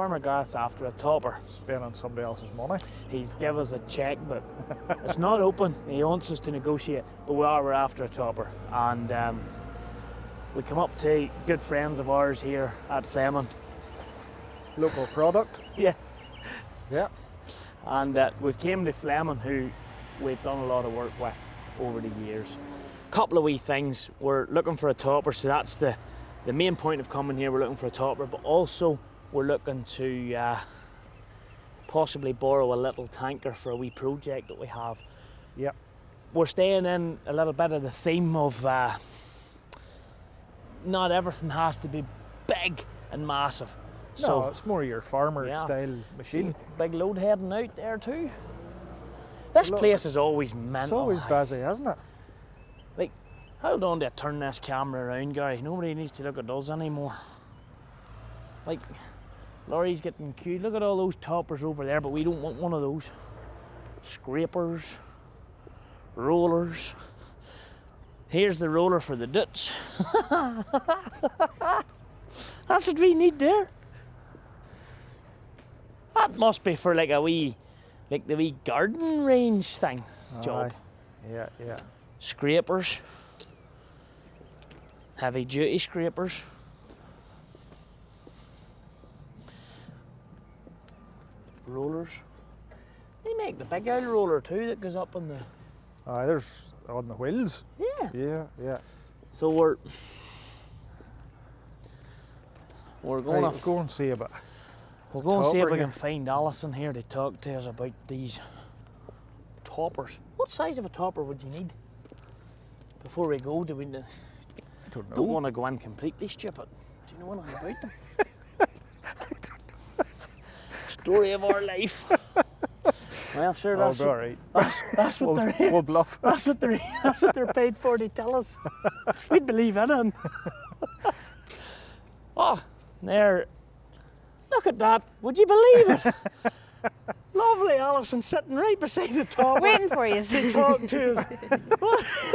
Farmer Gareth's after a topper. Spending somebody else's money. He's give us a cheque, but it's not open. He wants us to negotiate, but we're after a topper. And we come up to good friends of ours here at Fleming. Local product. Yeah. Yeah. And we've came to Fleming, who we've done a lot of work with over the years. Couple of wee things. We're looking for a topper, so that's the main point of coming here. We're looking for a topper, but also we're looking to possibly borrow a little tanker for a wee project that we have. Yep. We're staying in a little bit of the theme of not everything has to be big and massive. No, So it's more your farmer yeah. style machine. See, big load heading out there too. This place is always mental. It's always busy, isn't it? Like, hold on to turn this camera around, Gary. Nobody needs to look at us anymore. Like, lorries getting queued. Look at all those toppers over there, but we don't want one of those. Scrapers, rollers. Here's the roller for the duts. That's what we need there. That must be for like a wee, like the wee garden range thing job. Yeah, yeah. Scrapers, heavy duty scrapers. Rollers. They make the big old roller too that goes up on the... Aye, there's on the wheels. Yeah. Yeah, yeah. So we're going Right, to go and see a bit. we'll go and see if topper we can here. find Alison here to talk to us about these toppers. What size of a topper would you need? Before we go, do we... I don't know. Don't want to go in completely stupid. Do you know anything about them? Story of our life. Well, sure, Oh, that's all right. that's what they're We'll bluff. that's what they're paid for to tell us. We'd believe it. Oh, there. Look at that. Would you believe it? Lovely Alison sitting right beside the topper. Waiting for you. To talk to us.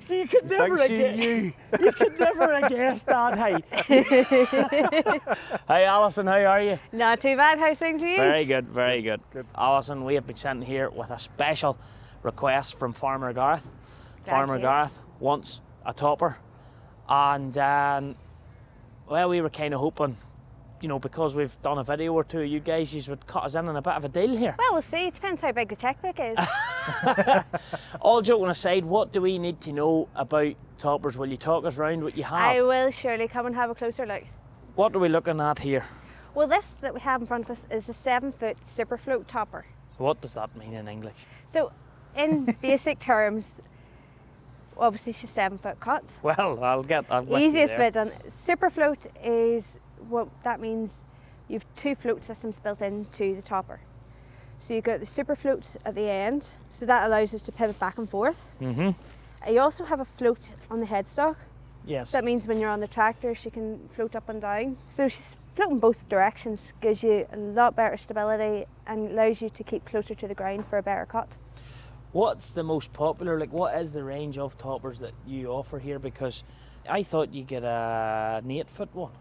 You could never Think she have knew. You could never have guessed that. Hey Alison, how are you? Not too bad. How's things with you? Very good, very good. Good. Alison, we have been sent here with a special request from Farmer Gareth. Farmer you. Gareth wants a topper, and well, we were kind of hoping, you know, because we've done a video or two, you guys would cut us in on a bit of a deal here. Well, we'll see. It depends how big the checkbook is. All joking aside, what do we need to know about toppers? Will you talk us round what you have? I will surely come and have a closer look. What are we looking at here? Well, this that we have in front of us is a 7-foot super float topper. What does that mean in English? So, in basic terms, obviously she's 7-foot cut. Well, I'll with you Easiest there. bit done. Super float is what that means. You've 2 float systems built into the topper. So you've got the super float at the end, so that allows us to pivot back and forth. Mm-hmm. You also have a float on the headstock. Yes. So that means when you're on the tractor, she can float up and down. So she's floating both directions, gives you a lot better stability and allows you to keep closer to the ground for a better cut. What's the most popular, like what is the range of toppers that you offer here? Because I thought you get an 8-foot one.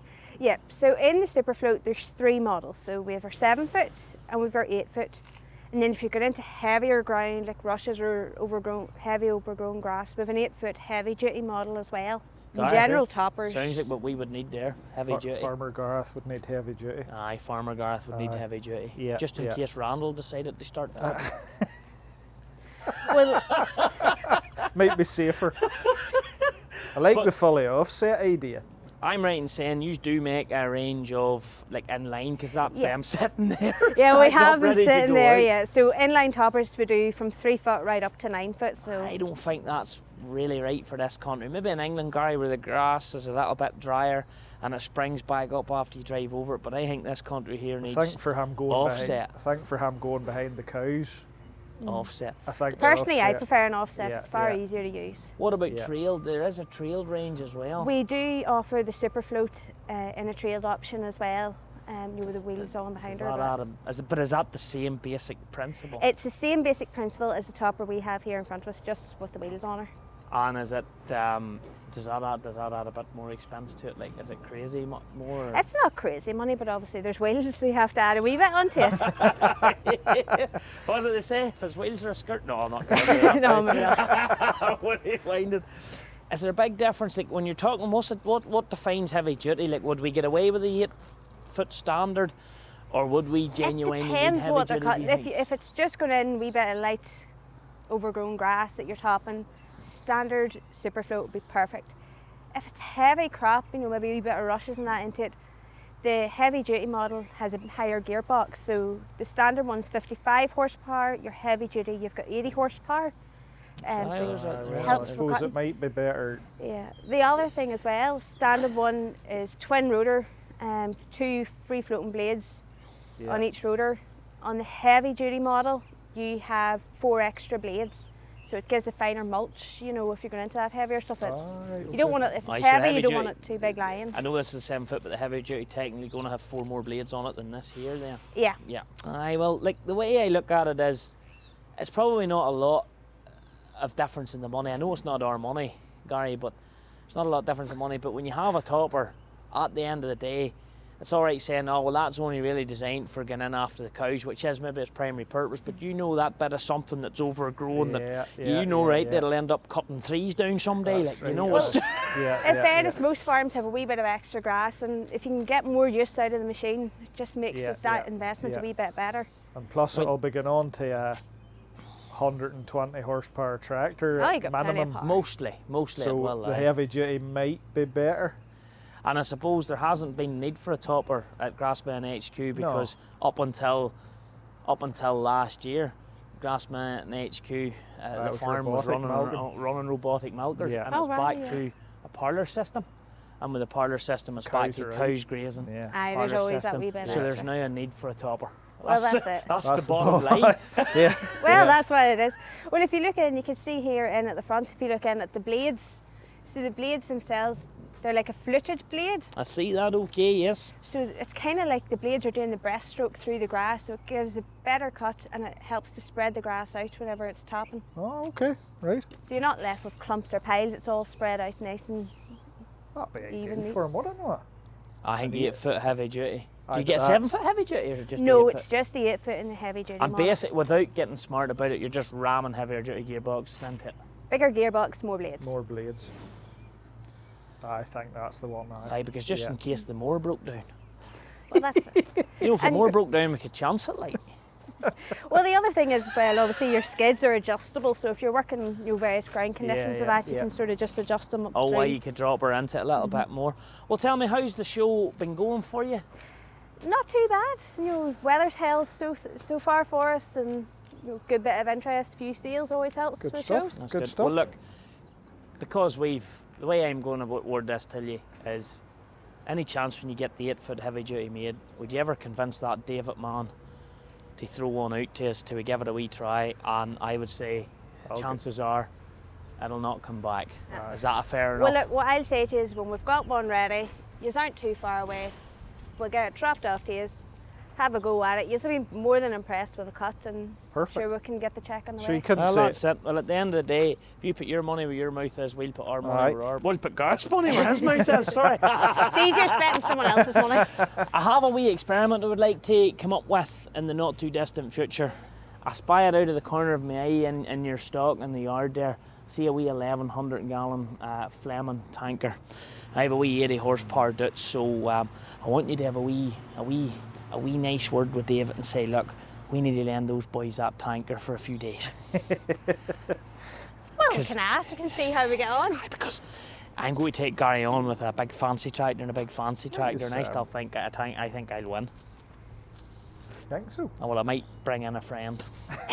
Yeah, so in the super float there's 3 models. So we have our 7-foot and we have our 8-foot. And then if you get into heavier ground like rushes or heavy overgrown grass, we have an 8-foot heavy duty model as well. In Gareth, general toppers. Sounds like what we would need there, heavy duty. Farmer Gareth would need heavy duty. Aye, Farmer Gareth would need heavy duty. Yeah, Just in yeah. case Randall decided to start that. Well, Might be safer. I like the fully offset idea. I'm right in saying you do make a range of like inline, because that's them Yes. sitting there. yeah, we stacked up, have them ready to sitting go there, out. yeah. So inline toppers we do from 3 foot right up to 9 foot. So I don't think that's really right for this country. Maybe in England, Gary, where the grass is a little bit drier and it springs back up after you drive over it. But I think this country here I needs think for him going offset. behind. I think for him going behind the cows. Offset. I think the personally, I offset- prefer an offset. Yeah, It's far yeah. easier to use. What about Yeah. trailed? There is a trailed range as well. We do offer the super float in a trailed option as well. With the wheels on behind Is her. that but Adam? But is that the same basic principle? It's the same basic principle as the topper we have here in front of us, just with the wheels on her. And is it, does that add a bit more expense to it? Like, is it crazy more? Or? It's not crazy money, but obviously there's wheels, so you have to add a wee bit onto it. What did they say? If his wheels are a skirt? No, I'm not going to do that. No, maybe not. What are you finding? Is there a big difference? Like, when you're talking, what defines heavy duty? Like, would we get away with the 8-foot standard, or would we genuinely need Depends heavy what they're duty? cutting. do you think? If it's just going in a wee bit of light, overgrown grass that you're topping, standard super float would be perfect. If it's heavy crop, you know, maybe a wee bit of rushes and that into it, the heavy duty model has a higher gearbox. So the standard one's 55 horsepower, your heavy duty, you've got 80 horsepower. So there's a- it there's I helps for suppose cutting. it might be better. Yeah. The other thing as well, standard one is twin rotor, 2 free floating blades on each rotor. On the heavy duty model, you have 4 extra blades. So it gives a finer mulch, you know, if you're going into that heavier stuff. You don't want it, if Aye, it's so the heavy, you heavy don't want duty- it too big lying. I know this is 7-foot, but the heavy duty technically going to have 4 more blades on it than this here. Then. Yeah. Yeah. Aye, well, like the way I look at it is, it's probably not a lot of difference in the money. I know it's not our money, Gary, but it's not a lot of difference in money. But when you have a topper, at the end of the day, it's all right saying, oh, well, that's only really designed for getting in after the cows, which is maybe its primary purpose. But you know that bit of something that's overgrown that'll end up cutting trees down someday. That's Like, you right, know, it's In fairness, most farms have a wee bit of extra grass, and if you can get more use out of the machine, it just makes that investment a wee bit better. And plus it'll be going on to a 120 horsepower tractor Oh, you at got plenty of minimum. power. mostly So it will. the aye. heavy duty might be better. And I suppose there hasn't been need for a topper at GRASSMEN HQ because up until last year, GRASSMEN HQ, the was farm was robotic running robotic milkers, Yeah. and it's Oh, back right, to a parlor system. And with the parlor system, it's back Cows to are out. cows grazing. Yeah. Aye, there's parlour always that system. wee bit So there's extra. now a need for a topper. Well, that's it. That's That's the the bottom bottom line. Yeah. Well, that's what it is. Well, if you look in, you can see here in at the front, if you look in at the blades, so the blades themselves, they're like a fluted blade. I see that, okay, yes. So it's kind of like the blades are doing the breaststroke through the grass, so it gives a better cut and it helps to spread the grass out whenever it's topping. Oh, okay, right. So you're not left with clumps or piles, it's all spread out nice and That'd be a Evenly. good for him, wouldn't it? I think 8-foot heavy duty. Do Aye, you get but 7-foot heavy duty or is it just no, 8-foot? it's just the 8-foot in the heavy duty And model. basic, without getting smart about it, you're just ramming heavier duty gearboxes into it. Bigger gearbox, more blades. More blades. I think that's the one. Aye, because just in case the mower broke down. Well, that's it. You know, if the And- mower broke down, we could chance it, like. Well, the other thing is as well, obviously your skids are adjustable, so if you're working various ground conditions of yeah, that, you yeah. can sort of just adjust them up Oh, through. why you could drop her into it a little bit more. Well, tell me, how's the show been going for you? Not too bad. You know, weather's held so far for us, and good bit of interest. Few sales always helps Good with stuff. shows. That's Good stuff. Well, look, because the way I'm going to word this to you is, any chance when you get the 8-foot heavy duty made, would you ever convince that David man to throw one out to us to give it a wee try? And I would say, Okay. chances are, it'll not come back. Aye. Is that a fair enough? Well, look, what I'll say to you is when we've got one ready, you aren't too far away. We'll get it dropped off to you, have a go at it. You'll be more than impressed with the cut, and Perfect. sure we can get the check on the So you way. couldn't Well, say that's it. Well, at the end of the day, if you put your money where your mouth is, we'll put our money Aye. where we'll put Gareth's money where his mouth is. Sorry. It's easier spending someone else's money. I have a wee experiment I would like to come up with in the not too distant future. I spy it out of the corner of my eye in your stock in the yard there. See a wee 1,100 gallon Fleming tanker. I have a wee 80 horsepower Dutch, so I want you to have a wee nice word with David and say, look, we need to lend those boys that tanker for a few days. Well, we can ask. We can see how we get on. Because I'm going to take Gary on with a big fancy tractor and a big fancy tractor, and I Yes, still think I think I'll win. think so. Oh, well, I might bring in a friend.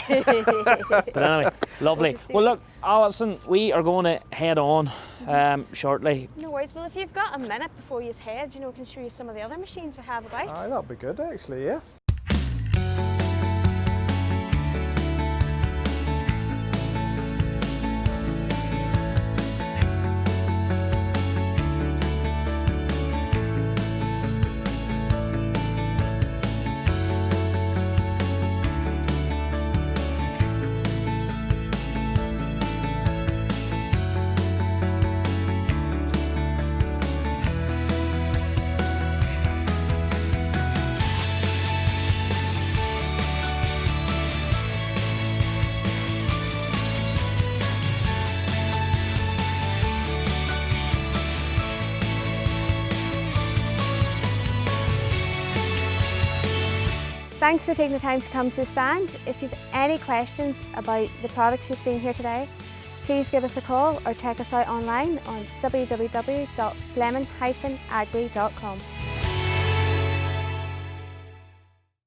But anyway, lovely. Well, look, Alison, we are going to head on shortly. No worries. Well, if you've got a minute before you head, we can show you some of the other machines we have about. Aye, that'd be good actually, yeah. Thanks for taking the time to come to the stand. If you've any questions about the products you've seen here today, please give us a call or check us out online on www.fleming-agri.com.